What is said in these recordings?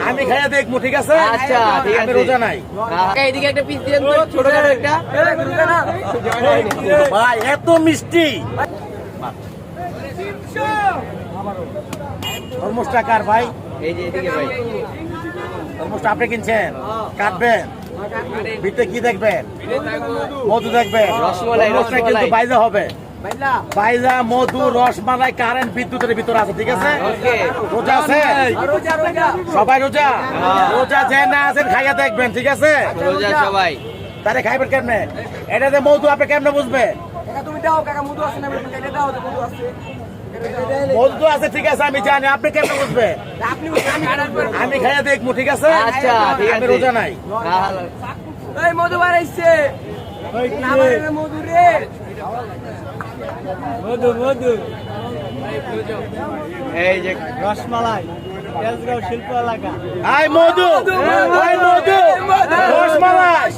আমি খাইয়া দেখবো, ঠিক আছে? আচ্ছা ঠিক আমি আছে। রোজা নাই এদিকে একটা পিস দিলেন তো, ছোটখাটো একটা। ভাই, এত মিষ্টি। তরমুজটা কার ভাই? এই যে এদিকে ভাই। তরমুজটা আপনি কিনছেন? কাটবেন, ভিতরে কি দেখবেন? মধু দেখবেন। রসমালাই, তরমুজটা রসমালাই। কিন্তু বাইজা হবে। বাইজা, মধু, রসমালাই, কারেন্ট, বিদ্যুতের ভিতরে আছে, ঠিক আছে? ওকে। রোজা আছে? সবাই রোজা? রোজা যে না আছেন খাইয়া দেখবেন, ঠিক আছে? রোজা সবাই। তাহলে খাইবেন কেমনে? এটাতে মধু আপনি কেমনে বুঝবে? মধু তো আছে, ঠিক আছে, আমি জানি, আপনি কেমনে বুঝবে? আমি খাইয়া দেখবো, ঠিক আছে? আচ্ছা ঠিক আমি আছে। রোজা নাই। মধু বাড়াইছে মধু রে মধু মধু এই যে রসমালাই তেজগাঁও শিল্প এলাকা আই মধু, আই মধু, রসমালাই,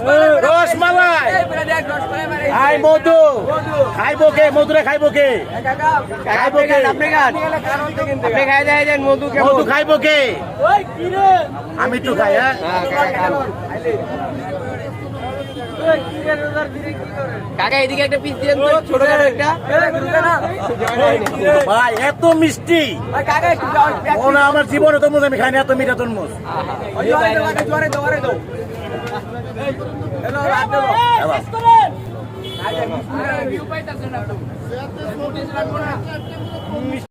রসমালাই, আই মধু। খাইবো কে? মধুরে খাইবো কে? খাইবো কে? আপনি খান, আপনি খাই দেন মধু কেমন? মধু খাইবো কে? আমি একটু খাই, হ্যাঁ? খান। কাকা এদিকে একটা পিস দিলেন তো, ছোটখাটো একটা। ভাই, এত মিষ্টি। মনে হয় আমার জীবনে তরমুজ আমি খাইনি, এত মিঠা তরমুজ।